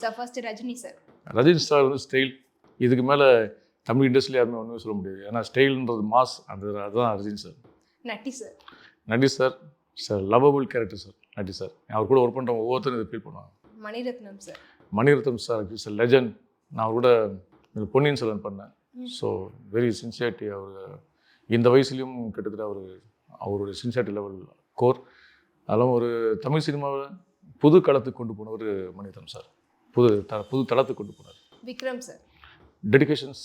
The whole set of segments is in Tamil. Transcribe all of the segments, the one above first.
Sir first Rajini sir. Rajini sir வந்து ஸ்டைல், இதுக்கு மேலே தமிழ் இண்டஸ்ட்ரியில் யாருமே ஒன்றுமே சொல்ல முடியாது. ஏன்னா ஸ்டைல்ன்றது மாஸ், அதுதான் Rajini sir. Natty sir. Natty sir sir lovable character sir. Natty sir அவர் கூட ஒர்க் பண்ணுறவங்க ஒவ்வொருத்தரும் இதை ஃபீல் பண்ணுவாங்க. Mani Ratnam sir. Mani Ratnam sir is legend. நான் அவர் கூட பொன்னியின் செல்வன் பண்ணேன். So very sincerity. அவர் இந்த வயசுலேயும் கிட்டத்தட்ட அவருடைய சின்சியாரிட்டி லெவல் கோர். அதெல்லாம் ஒரு தமிழ் சினிமாவை புது களத்துக்கு கொண்டு போனவர் மணிரத்னம் சார். புது தளத்துக்கு கொண்டு போனார். விக்ரம் சார். டெடிகேஷன்ஸ்,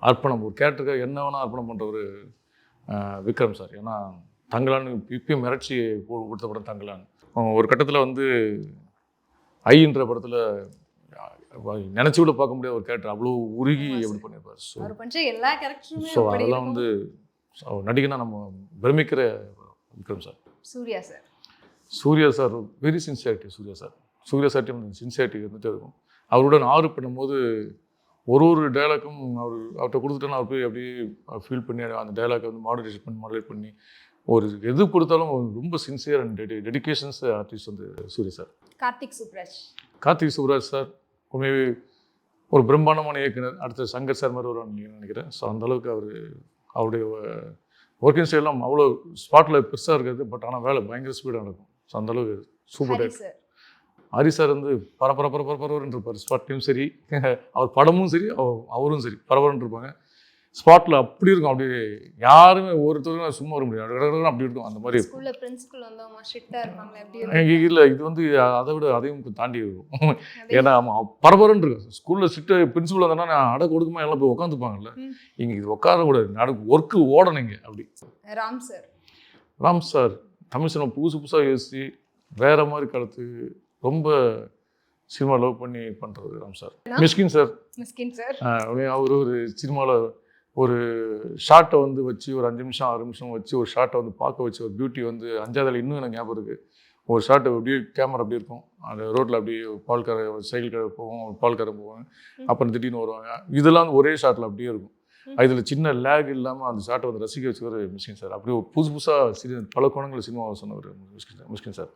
அர்ப்பணம், ஒரு கேரக்டருக்காக என்ன வேணால் அர்ப்பணம் பண்ணுறவர் விக்ரம் சார். ஏன்னா தங்கலான்னு இப்பயும் மிரட்சி கொடுத்த படம் தங்கலான். ஒரு கட்டத்தில் வந்து ஐன்ற படத்தில் நினச்சி கூட பார்க்க முடியாத ஒரு கேரக்டர் அவ்வளோ உருகி எப்படி பண்ணியிருப்பார். ஸோ அதெல்லாம் வந்து நடிகனா நம்ம பிரமிக்கிற Vikram sir. Suriya sir very sincerity. Suriya சார்ட்டி சின்சியாரிட்டி வந்துட்டு இருக்கும். அவருடன் ஆறு பண்ணும்போது ஒரு டைலாக்கும் அவர்கிட்ட கொடுத்துட்டோன்னா அவர் போய் அப்படியே ஃபீல் பண்ணி அந்த டைலாக்கை வந்து மாடுலேட் பண்ணி ஒரு எது கொடுத்தாலும் ரொம்ப சின்சியர் அண்ட் டெடிகேஷன்ஸ் ஆர்டிஸ்ட் வந்து சூர்யா சார். கார்த்திக் சுப்ராஜ் சார் உண்மையாகவே ஒரு பிரம்மாண்டமான இயக்குனர். அடுத்த சங்கர் சார் மாதிரி வருவான்னு நினைக்கிறேன். ஸோ அந்தளவுக்கு அவருடைய ஒர்க்கிங் ஸ்டைலாம் அவ்வளோ ஸ்பாட்டில் பெருசாக இருக்காது. பட் ஆனால் வேலை பயங்கர ஸ்பீடாக நடக்கும். ஸோ அந்தளவுக்கு சூப்பர் டைரக்டர். ஹரி சார் வந்து பரபரன்னு இருப்பார். ஸ்பாட்லேயும் சரி, அவர் படமும் சரி, அவரும் சரி பரபரன்னு இருப்பாங்க. ஸ்பாட்டில் அப்படி இருக்கும். அப்படியே யாருமே ஒருத்தரும் சும்மா வர முடியாது. அப்படி இருக்கும். அந்த மாதிரி இல்லை, இது வந்து அதை விட அதையும் தாண்டி இருக்கும். ஏன்னா பரபரன்னு இருக்கும். ஸ்கூலில் ஸ்ட்ரிக்ட் பிரின்சிபல் வந்தோன்னா அடை கொடுக்குமா எல்லாம் போய் உட்காந்துப்பாங்கல்ல. இங்கே இது உட்காரக்கூடாது, ஒர்க்கு ஓடணுங்க. அப்படி ராம் சார் தமிழ் சினிமா புதுசாக யோசிச்சு வேறு மாதிரி காலத்து ரொம்ப சினிமா லவ் பண்ணி பண்ணுறது ராம் சார். மிஸ்கின் சார். அவர் ஒரு சினிமாவில் ஒரு ஷார்ட்டை வந்து வச்சு ஒரு 5 நிமிஷம் 6 நிமிஷம் வச்சு ஒரு ஷார்ட்டை வந்து பார்க்க வச்சு ஒரு பியூட்டி வந்து 5ஆவதுல இன்னும் எனக்கு ஞாபகம் இருக்குது. ஒரு ஷார்ட்டு அப்படியே கேமரா அப்படி இருக்கும். அந்த ரோட்டில் அப்படியே பால்கார சைக்கிள் கடை போவோம், பால்காரன் போவாங்க, அப்புறம் திடீர்னு வருவாங்க. இதெல்லாம் வந்து ஒரே ஷார்ட்டில் அப்படியே இருக்கும். இதில் சின்ன லேக் இல்லாமல் அந்த ஷார்ட்டை வந்து ரசிக்க வச்சுக்கிற மிஸ்கின் சார். அப்படியே புதுசாக பல கோணங்கள் சினிமாவை சொன்னவர் மிஸ்கின் சார்.